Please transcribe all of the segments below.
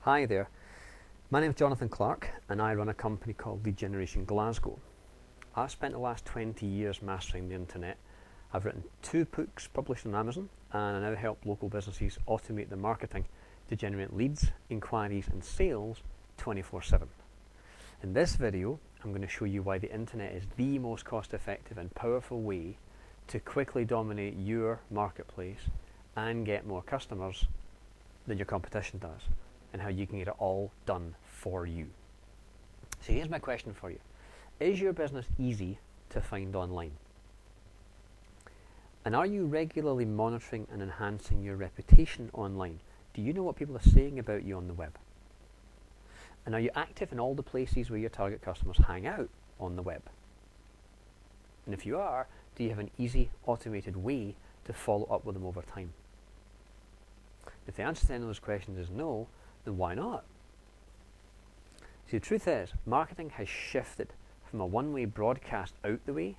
Hi there, my name is Jonathan Clark and I run a company called Lead Generation Glasgow. I've spent the last 20 years mastering the internet. I've written 2 books published on Amazon, and I now help local businesses automate their marketing to generate leads, inquiries and sales 24/7. In this video I'm going to show you why the internet is the most cost effective and powerful way to quickly dominate your marketplace and get more customers than your competition does, and how you can get it all done for you. So here's my question for you. Is your business easy to find online? And are you regularly monitoring and enhancing your reputation online? Do you know what people are saying about you on the web? And are you active in all the places where your target customers hang out on the web? And if you are, do you have an easy, automated way to follow up with them over time? If the answer to any of those questions is no, then why not? See, the truth is, marketing has shifted from a one-way broadcast out the way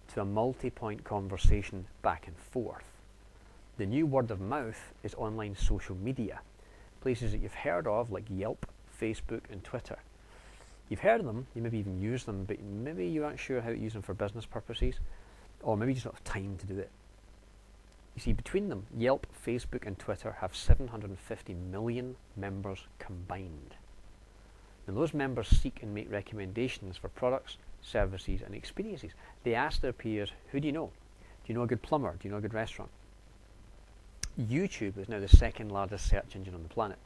to a multi-point conversation back and forth. The new word of mouth is online social media, places that you've heard of like Yelp, Facebook and Twitter. You've heard of them, you maybe even use them, but maybe you aren't sure how to use them for business purposes, or maybe you just don't have time to do it. You see, between them, Yelp, Facebook and Twitter have 750 million members combined. Now those members seek and make recommendations for products, services and experiences. They ask their peers, who do you know? Do you know a good plumber? Do you know a good restaurant? YouTube is now the second largest search engine on the planet.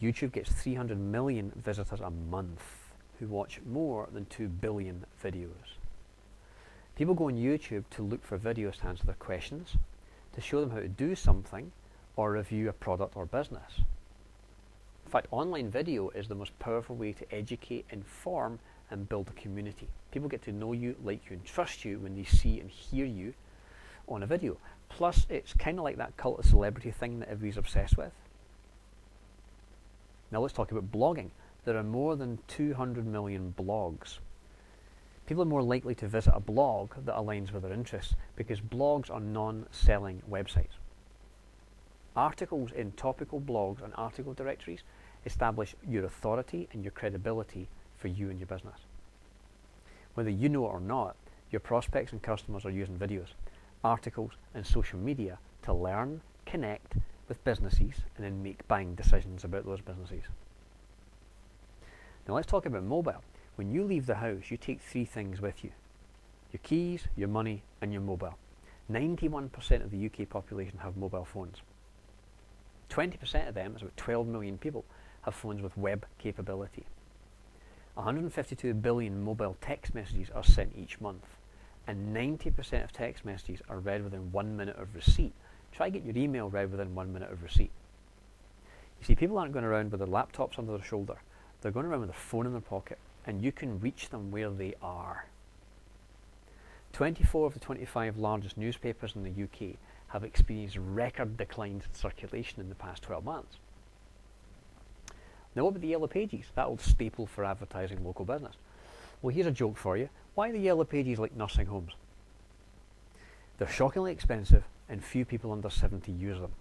YouTube gets 300 million visitors a month who watch more than 2 billion videos. People go on YouTube to look for videos to answer their questions, to show them how to do something, or review a product or business. In fact, online video is the most powerful way to educate, inform, and build a community. People get to know you, like you, and trust you when they see and hear you on a video. Plus, it's kind of like that cult of celebrity thing that everybody's obsessed with. Now let's talk about blogging. There are more than 200 million blogs. People are more likely to visit a blog that aligns with their interests because blogs are non-selling websites. Articles in topical blogs and article directories establish your authority and your credibility for you and your business. Whether you know it or not, your prospects and customers are using videos, articles and social media to learn, connect with businesses and then make buying decisions about those businesses. Now let's talk about mobile. When you leave the house, you take 3 things with you: your keys, your money and your mobile. 91% of the UK population have mobile phones. 20% of them, that's about 12 million people, have phones with web capability. 152 billion mobile text messages are sent each month, and 90% of text messages are read within 1 minute of receipt. Try get your email read within 1 minute of receipt. You see, people aren't going around with their laptops under their shoulder. They're going around with their phone in their pocket, and you can reach them where they are. 24 of the 25 largest newspapers in the UK have experienced record declines in circulation in the past 12 months. Now what about the Yellow Pages, that old staple for advertising local business? Well, here's a joke for you. Why are the Yellow Pages like nursing homes? They're shockingly expensive and few people under 70 use them.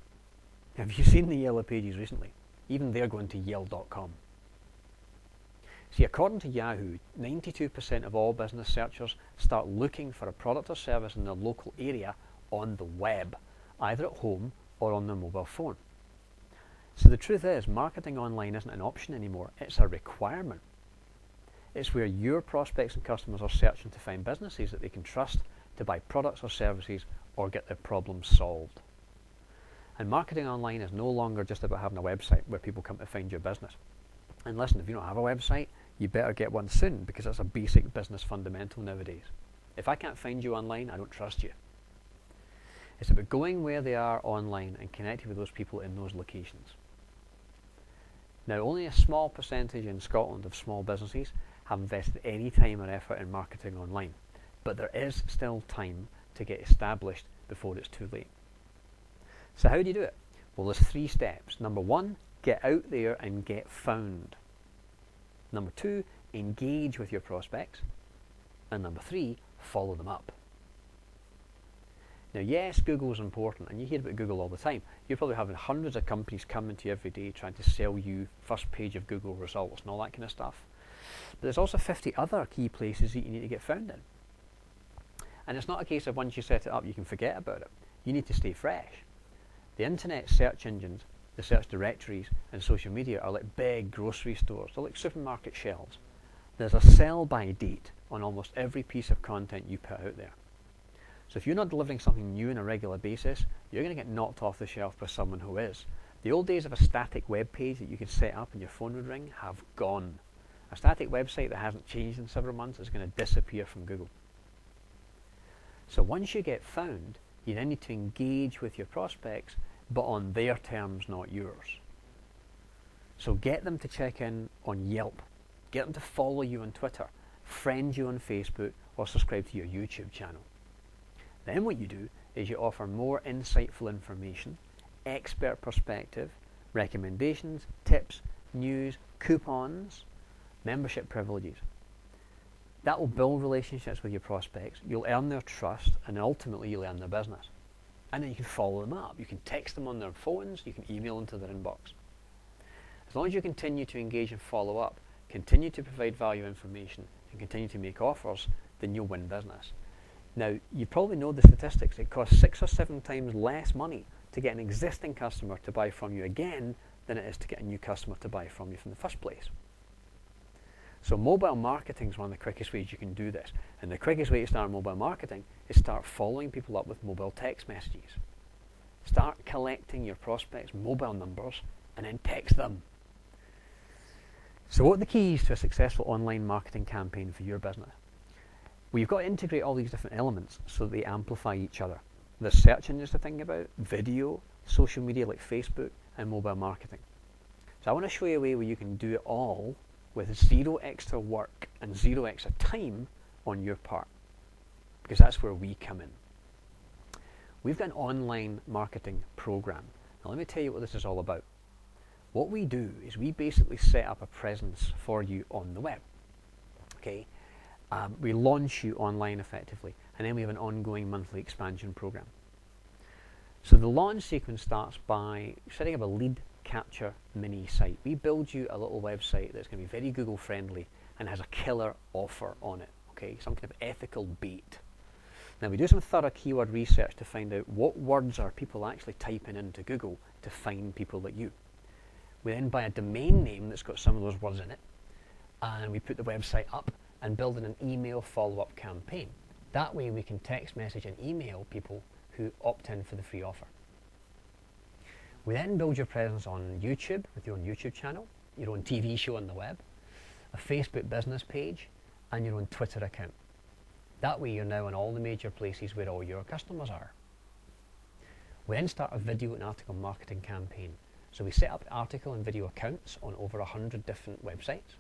Have you seen the Yellow Pages recently? Even they're going to yell.com. See, according to Yahoo, 92% of all business searchers start looking for a product or service in their local area on the web, either at home or on their mobile phone. So the truth is, marketing online isn't an option anymore, it's a requirement. It's where your prospects and customers are searching to find businesses that they can trust to buy products or services or get their problems solved. And marketing online is no longer just about having a website where people come to find your business. And listen, if you don't have a website, you better get one soon, because that's a basic business fundamental nowadays. If I can't find you online, I don't trust you. It's about going where they are online and connecting with those people in those locations. Now, only a small percentage in Scotland of small businesses have invested any time or effort in marketing online, but there is still time to get established before it's too late. So how do you do it? Well, there's 3 steps. Number 1, get out there and get found. Number 2, engage with your prospects. And number 3, follow them up. Now, yes, Google is important, and you hear about Google all the time. You're probably having hundreds of companies coming to you every day trying to sell you first page of Google results and all that kind of stuff. But there's also 50 other key places that you need to get found in. And it's not a case of once you set it up, you can forget about it. You need to stay fresh. The internet search engines, the search directories, and social media are like big grocery stores. They're like supermarket shelves. There's a sell-by date on almost every piece of content you put out there. So if you're not delivering something new on a regular basis, you're going to get knocked off the shelf by someone who is. The old days of a static web page that you could set up and your phone would ring have gone. A static website that hasn't changed in several months is going to disappear from Google. So once you get found, you then need to engage with your prospects, but on their terms, not yours. So get them to check in on Yelp. Get them to follow you on Twitter, friend you on Facebook, or subscribe to your YouTube channel. Then what you do is you offer more insightful information, expert perspective, recommendations, tips, news, coupons, membership privileges. That will build relationships with your prospects. You'll earn their trust, and ultimately you'll earn their business. And then you can follow them up. You can text them on their phones, you can email them to their inbox. As long as you continue to engage and follow up, continue to provide value information, and continue to make offers, then you'll win business. Now, you probably know the statistics. It costs 6 or 7 times less money to get an existing customer to buy from you again than it is to get a new customer to buy from you from the first place. So mobile marketing is one of the quickest ways you can do this. And the quickest way to start mobile marketing is start following people up with mobile text messages. Start collecting your prospects' mobile numbers and then text them. So what are the keys to a successful online marketing campaign for your business? Well, you've got to integrate all these different elements so that they amplify each other. There's search engines to think about, video, social media like Facebook, and mobile marketing. So I want to show you a way where you can do it all with 0 extra work and 0 extra time on your part, because that's where we come in. We've got an online marketing program. Now let me tell you what this is all about. What we do is we basically set up a presence for you on the web. Okay, we launch you online effectively, and then we have an ongoing monthly expansion program. So the launch sequence starts by setting up a lead capture mini site. We build you a little website that's going to be very Google friendly and has a killer offer on it, okay, some kind of ethical bait. Now we do some thorough keyword research to find out what words are people actually typing into Google to find people like you. We then buy a domain name that's got some of those words in it, and we put the website up and build in an email follow-up campaign. That way we can text message and email people who opt in for the free offer. We then build your presence on YouTube with your own YouTube channel, your own TV show on the web, a Facebook business page, and your own Twitter account. That way you're now in all the major places where all your customers are. We then start a video and article marketing campaign. So we set up article and video accounts on over 100 different websites.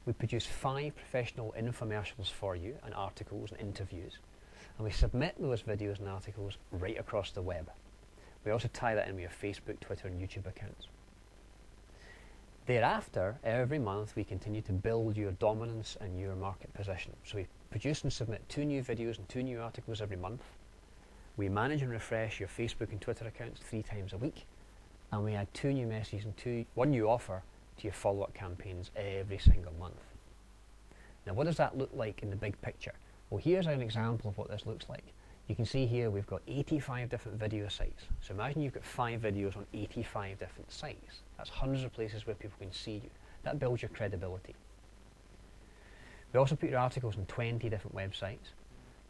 We produce 5 professional infomercials for you, and articles and interviews. And we submit those videos and articles right across the web. We also tie that in with your Facebook, Twitter, and YouTube accounts. Thereafter, every month we continue to build your dominance and your market position. So we produce and submit 2 new videos and 2 new articles every month. We manage and refresh your Facebook and Twitter accounts 3 times a week. And we add 2 new messages and 1 new offer to your follow-up campaigns every single month. Now what does that look like in the big picture? Well, here's an example of what this looks like. You can see here we've got 85 different video sites. So imagine you've got 5 videos on 85 different sites. That's hundreds of places where people can see you. That builds your credibility. We also put your articles on 20 different websites.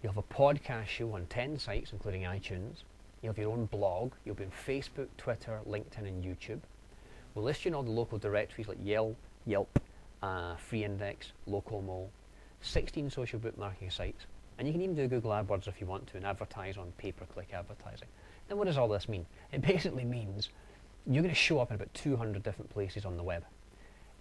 You'll have a podcast show on 10 sites, including iTunes. You'll have your own blog. You'll be on Facebook, Twitter, LinkedIn, and YouTube. We'll list you in all the local directories like Yelp, Free Index, Local 16 social bookmarking sites, and you can even do Google AdWords if you want to and advertise on pay-per-click advertising. Now what does all this mean? It basically means you're going to show up in about 200 different places on the web,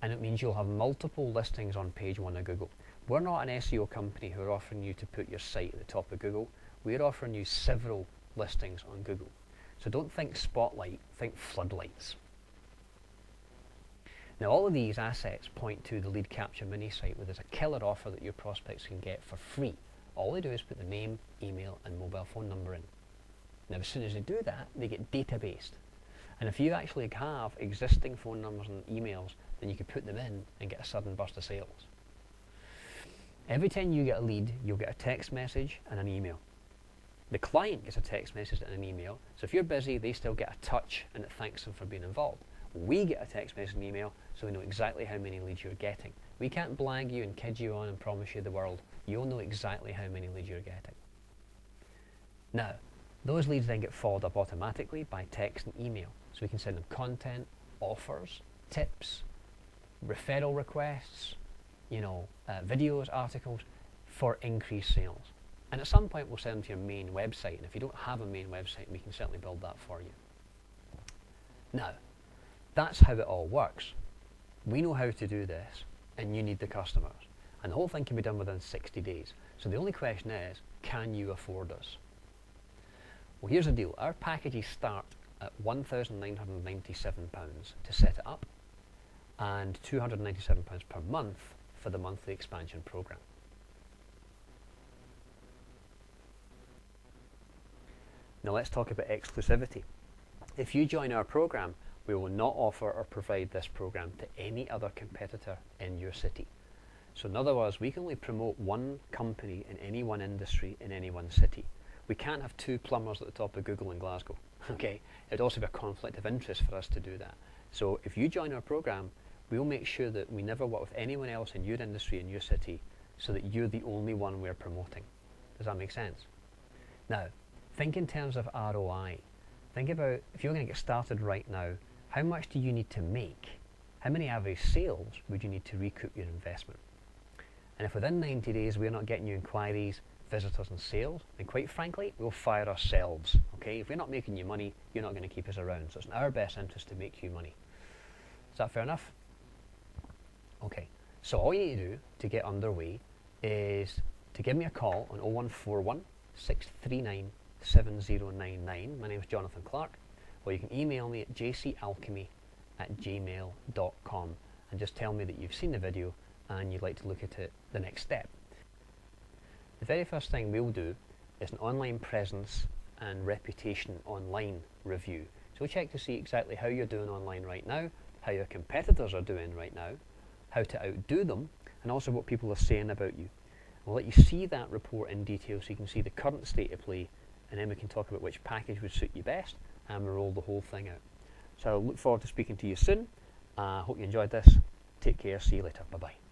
and it means you'll have multiple listings on page 1 of Google. We're not an SEO company who are offering you to put your site at the top of Google. We're offering you several listings on Google. So don't think spotlight, think floodlights. Now all of these assets point to the lead capture mini site, where there's a killer offer that your prospects can get for free. All they do is put the name, email, and mobile phone number in. Now as soon as they do that, they get databased. And if you actually have existing phone numbers and emails, then you can put them in and get a sudden burst of sales. Every time you get a lead, you'll get a text message and an email. The client gets a text message and an email, so if you're busy, they still get a touch and it thanks them for being involved. We get a text message and email, so we know exactly how many leads you're getting. We can't blag you and kid you on and promise you the world. You'll know exactly how many leads you're getting. Now, those leads then get followed up automatically by text and email. So we can send them content, offers, tips, referral requests, videos, articles for increased sales. And at some point we'll send them to your main website. And if you don't have a main website, we can certainly build that for you. Now, that's how it all works. We know how to do this, and you need the customers. And the whole thing can be done within 60 days. So the only question is, can you afford us? Well, here's the deal. Our packages start at £1,997 to set it up, and £297 per month for the monthly expansion program. Now let's talk about exclusivity. If you join our program, we will not offer or provide this program to any other competitor in your city. So in other words, we can only promote one company in any one industry in any one city. We can't have two plumbers at the top of Google in Glasgow. Okay, it would also be a conflict of interest for us to do that. So if you join our program, we'll make sure that we never work with anyone else in your industry, in your city, so that you're the only one we're promoting. Does that make sense? Now, think in terms of ROI. Think about, if you're going to get started right now, how much do you need to make? How many average sales would you need to recoup your investment? And if within 90 days we're not getting you inquiries, visitors and sales, then quite frankly, we'll fire ourselves. Okay, if we're not making you money, you're not going to keep us around. So it's in our best interest to make you money. Is that fair enough? Okay, so all you need to do to get underway is to give me a call on 0141 639 7099. My name is Jonathan Clark, or you can email me at jcalchemy@gmail.com and just tell me that you've seen the video and you'd like to look at it the next step. The very first thing we'll do is an online presence and reputation online review. So we'll check to see exactly how you're doing online right now, how your competitors are doing right now, how to outdo them, and also what people are saying about you. We'll let you see that report in detail so you can see the current state of play, and then we can talk about which package would suit you best, and we'll roll the whole thing out. So I look forward to speaking to you soon. Hope you enjoyed this. Take care. See you later. Bye-bye.